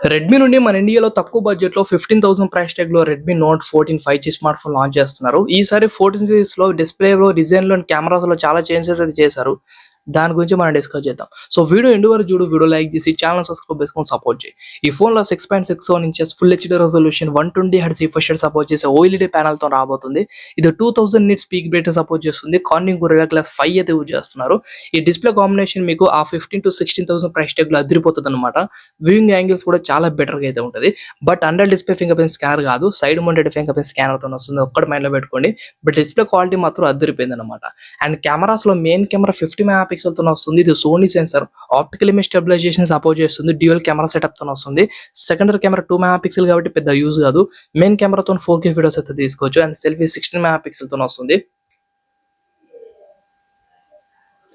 Redmi నుండి మన ఇండియాలో తక్కువ బడ్జెట్ లో 15,000 ప్రైస్ ట్యాగ్ లో Redmi note 14 5G smart phone launch చేస్తున్నారు. ఈసారి 14 సిరీస్ లో డిస్ప్లే లో డిజైన్ లో కెమెరాస్ లో చాలా చేంజెస్ అయితే చేశారు. దాని గురించి మనం డిస్కస్ చేద్దాం. సో వీడియో ఎండ్ వరకు చూడు, వీడియో లైక్ చేసి ఛానల్ సబ్స్క్రైబ్ చేసుకొని సపోర్ట్ చేయి. ఈ ఫోన్ లో 6.67 inches full HD resolution 120 hertz refresh rate support చేసే ఓఎల్ఈడి ప్యానల్ తో రాబోతుంది. ఇది 2000 నిట్స్ పీక్ బ్రైట్నెస్ సపోర్ట్ చేస్తుంది. కార్నింగ్ గొరిల్లా గ్లాస్ 5 అయితే యూజ్ చేస్తున్నారు. ఈ డిస్ప్లే కాంబినేషన్ మీకు ఆ 15 to 16,000 ప్రైస్ ట్యాగ్ లో అదిరిపోతుంది అనమాట. వ్యూయింగ్ యాంగిల్స్ కూడా చాలా బెటర్ గా అయితే ఉంటుంది. But under display fingerprint scanner కాదు, side mounted fingerprint scanner తో వస్తుంది. ఒక్కటి మైండ్ లో పెట్టుకోండి. బట్ డిస్ప్లే క్వాలిటీ మాత్రం అదిరిపోయింది అనమాట. అండ్ కెమెరాస్ లో మెయిన్ కెమెరా 50 మెగా పిక్సెల్ తో వస్తుంది. ఇది Sony sensor, optical image stabilization support చేస్తుంది. డ్యూయల్ కెమెరా సెటప్ తో వస్తుంది. సెకండరీ కెమెరా 2 మెగా పిక్సెల్ కాబట్టి పెద్ద యూజ్ కాదు. మెయిన్ కెమెరాతో 4K వీడియోస్ అయితే తీసుకోవచ్చు. అండ్ సెల్ఫీ 16 మెగా పిక్సెల్ తో వస్తుంది.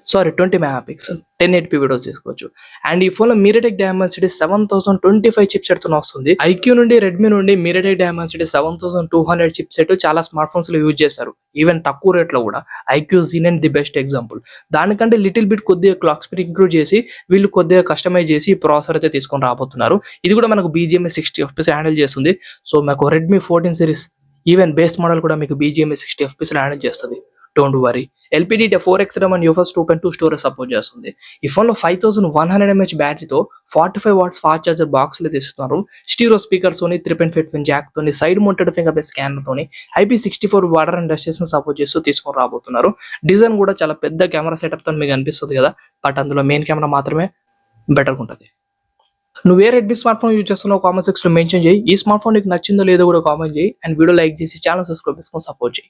20 మెగా పిక్సెల్ 1080p వీడియోస్ తీసుకోవచ్చు. అండ్ ఈ ఫోన్ లో మీడియాటెక్ డైమెన్సిటీ 7025 చిప్ సెట్ తో వస్తుంది. ఐక్యూ నుండి రెడ్మీ నుండి మీడియాటెక్ డైమెన్సిటీ 7200 చిప్ సెట్ చాలా స్మార్ట్ ఫోన్స్ లో యూజ్ చేశారు. ఈవెన్ తక్కువ రేట్ లో కూడా ఐక్యూ జీనెన్ ది బెస్ట్ ఎగ్జాంపుల్. దానికంటే లిటిల్ బిట్ కొద్దిగా క్లాక్ స్పీడ్ ఇంక్లూడ్ చేసి వీళ్ళు కొద్దిగా కస్టమైజ్ చేసి ప్రాసెసర్ అయితే తీసుకొని రాబోతున్నారు. ఇది కూడా మనకు BGMA 60 FPS హ్యాండిల్ చేస్తుంది. సో మాకు Redmi 14 series even base model కూడా మీకు BGMA 60 FPS హ్యాండిల్ చేస్తుంది. Don't worry. LPDDR4X RAM and UFS 2.2 storage support చేస్తుంది. ఈ ఫోన్ లో 5100 mAh బ్యాటరీతో 45 watts fast charger box లో తీస్తున్నారు. స్టీరియో స్పీకర్స్ తోని 3.5 పిన్ జాక్ తోని side mounted fingerprint scanner తోని IP64 water and dust support చేస్తూ తీసుకొని రాబోతున్నారు. డిజైన్ కూడా చాలా పెద్ద కెమెరా సెటప్ తో మీకు అనిపిస్తుంది కదా, బట్ అందులో మెయిన్ కెమెరా మాత్రమే బెటర్ ఉంటుంది. నువ్వు ఏ రెడ్మీ స్మార్ట్ ఫోన్ యూజ్ చేస్తున్నావు కామెంట్ సెక్షన్ లో మెన్షన్ చేయి. ఈ స్మార్ట్ ఫోన్ నీకు నచ్చిందో లేదో కూడా కామెంట్ చేయి. అండ్ వీడియో లైక్ చేసి ఛానల్ సబ్స్క్రైబ్ చేసుకొని సపోర్ట్ చేయి.